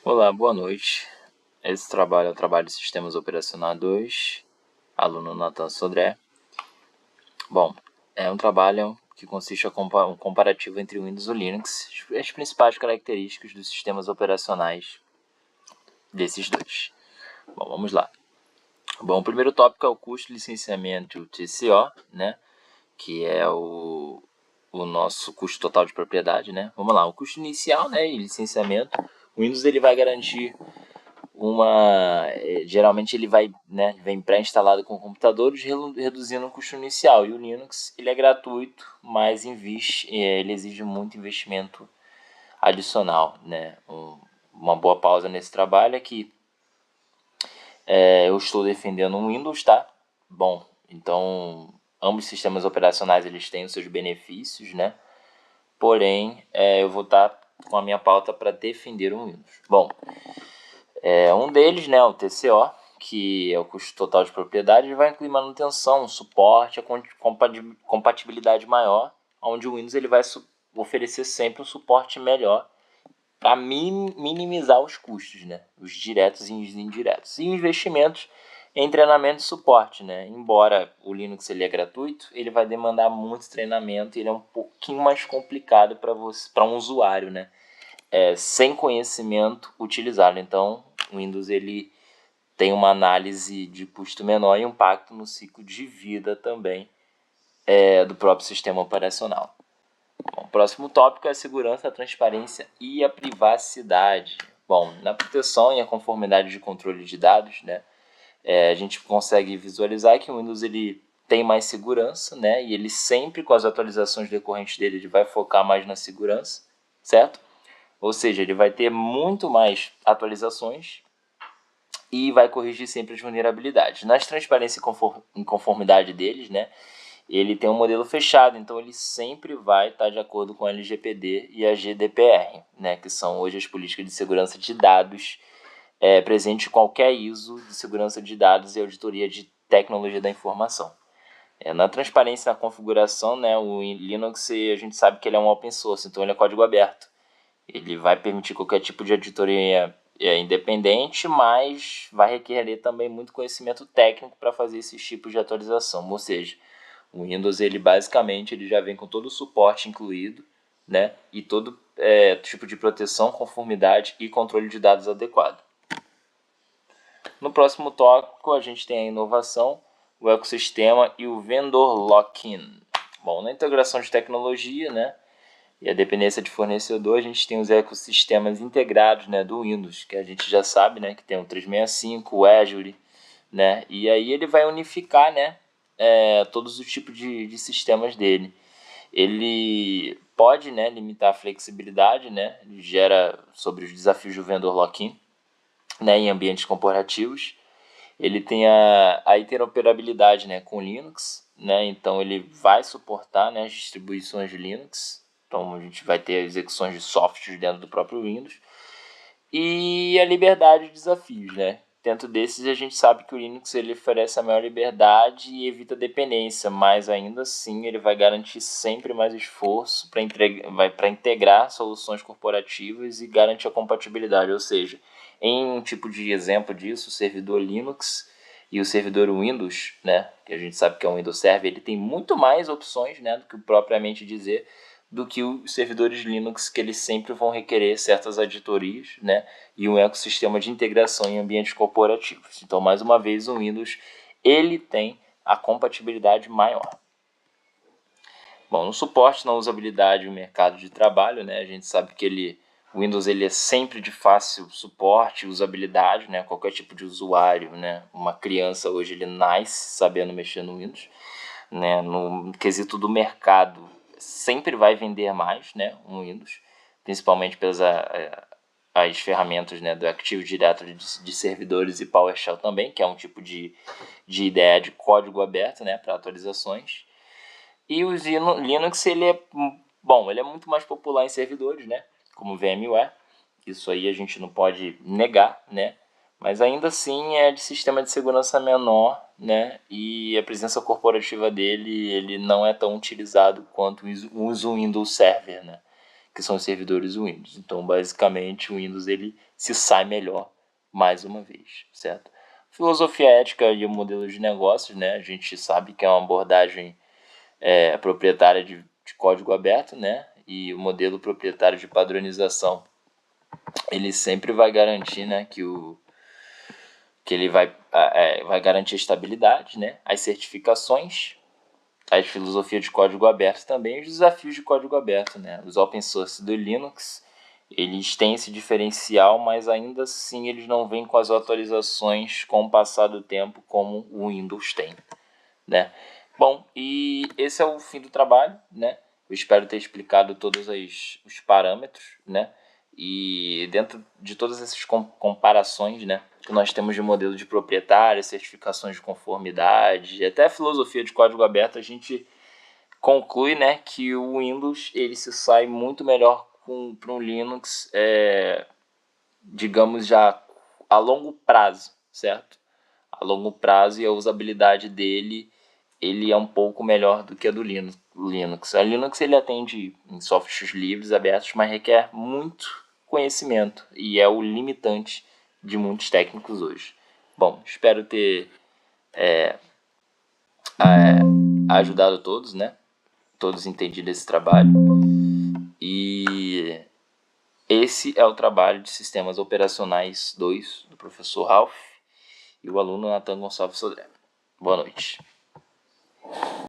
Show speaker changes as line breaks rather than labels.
Olá, boa noite. Esse trabalho é o trabalho de Sistemas Operacionais 2, aluno Nathan Sodré. Bom, é um trabalho que consiste em um comparativo entre o Windows e o Linux, as principais características dos sistemas operacionais desses dois. Bom, vamos lá. Bom, o primeiro tópico é o custo de licenciamento TCO, né, que é o nosso custo total de propriedade, né. Vamos lá, o custo inicial, né, e licenciamento. O Windows ele vai garantir geralmente ele vem pré-instalado com computadores, reduzindo o custo inicial. E o Linux ele é gratuito, mas ele exige muito investimento adicional, né? Uma boa pausa nesse trabalho é que eu estou defendendo o Windows, tá? Bom, então ambos os sistemas operacionais eles têm os seus benefícios, né? Porém, eu vou estar com a minha pauta para defender o Windows. Bom, um deles, né, o TCO, que é o custo total de propriedade, ele vai incluir manutenção, suporte, a compatibilidade maior, onde o Windows ele vai oferecer sempre um suporte melhor para minimizar os custos, né, os diretos e os indiretos. E investimentos em treinamento e suporte, né? Embora o Linux ele é gratuito, ele vai demandar muito treinamento e ele é um pouquinho mais complicado para um usuário, né? Sem conhecimento utilizá-lo. Então, o Windows ele tem uma análise de custo menor e impacto no ciclo de vida também do próprio sistema operacional. Bom, o próximo tópico é a segurança, a transparência e a privacidade. Bom, na proteção e a conformidade de controle de dados, né, a gente consegue visualizar que o Windows ele tem mais segurança, né, e ele sempre com as atualizações decorrentes dele ele vai focar mais na segurança, certo? Ou seja, ele vai ter muito mais atualizações e vai corrigir sempre as vulnerabilidades. Nas transparência e conformidade deles, né, ele tem um modelo fechado, então ele sempre vai estar de acordo com a LGPD e a GDPR, né, que são hoje as políticas de segurança de dados presente em qualquer ISO de segurança de dados e auditoria de tecnologia da informação. Na transparência na configuração, né, o Linux a gente sabe que ele é um open source, então ele é código aberto. Ele vai permitir qualquer tipo de auditoria independente, mas vai requerer também muito conhecimento técnico para fazer esses tipos de atualização. Ou seja, o Windows ele basicamente ele já vem com todo o suporte incluído, né? E todo tipo de proteção, conformidade e controle de dados adequado. No próximo tópico a gente tem a inovação, o ecossistema e o vendor lock-in. Bom, na integração de tecnologia, né? E a dependência de fornecedor, a gente tem os ecossistemas integrados, né, do Windows, que a gente já sabe, né, que tem o 365, o Azure, né, e aí ele vai unificar, né, todos os tipos de sistemas dele. Ele pode, né, limitar a flexibilidade, né, ele gera sobre os desafios do vendor lock-in, né, em ambientes corporativos. Ele tem a interoperabilidade, né, com Linux, né, então ele vai suportar, né, as distribuições de Linux. Então a gente vai ter execuções de softwares dentro do próprio Windows. E a liberdade de desafios, né? Dentro desses a gente sabe que o Linux ele oferece a maior liberdade e evita dependência, mas ainda assim ele vai garantir sempre mais esforço para integrar soluções corporativas e garantir a compatibilidade. Ou seja, em um tipo de exemplo disso, o servidor Linux e o servidor Windows, né, que a gente sabe que é um Windows Server, ele tem muito mais opções, né, do que propriamente dizer, do que os servidores Linux, que eles sempre vão requerer certas auditorias, né, e um ecossistema de integração em ambientes corporativos. Então, mais uma vez, o Windows ele tem a compatibilidade maior. Bom, no suporte, na usabilidade e no mercado de trabalho, né, a gente sabe que o Windows ele é sempre de fácil suporte e usabilidade, né, qualquer tipo de usuário, né, uma criança hoje ele nasce sabendo mexer no Windows, né, no quesito do mercado sempre vai vender mais, né, um Windows, principalmente pelas as ferramentas, né, do Active Directory de servidores e PowerShell também, que é um tipo de ideia de código aberto, né, para atualizações. E o Linux ele é muito mais popular em servidores, né, como VMware. Isso aí a gente não pode negar, né? Mas ainda assim é de sistema de segurança menor, né? E a presença corporativa dele ele não é tão utilizado quanto o uso Windows Server, né? que são os servidores Windows. Então, basicamente, o Windows ele se sai melhor mais uma vez, certo? Filosofia ética e o modelo de negócios, né? A gente sabe que é uma abordagem proprietária de código aberto, né? E o modelo proprietário de padronização, ele sempre vai garantir, né, que ele vai garantir a estabilidade, né? As certificações, as filosofias de código aberto também, os desafios de código aberto, né? Os open source do Linux, eles têm esse diferencial, mas ainda assim eles não vêm com as atualizações com o passar do tempo como o Windows tem, né? Bom, e esse é o fim do trabalho, né? Eu espero ter explicado todos os parâmetros, né? E dentro de todas essas comparações, né, que nós temos de modelo de proprietário, certificações de conformidade, até a filosofia de código aberto, a gente conclui, né, que o Windows ele se sai muito melhor para um Linux, digamos, já a longo prazo, certo? A longo prazo, e a usabilidade dele ele é um pouco melhor do que a do Linux. A Linux ele atende em softwares livres, abertos, mas requer muito conhecimento e é o limitante de muitos técnicos hoje. Bom, espero ter ajudado todos, né? Todos entendido esse trabalho. E esse é o trabalho de Sistemas Operacionais 2 do professor Ralph e o aluno Nathan Gonçalves Sodré. Boa noite.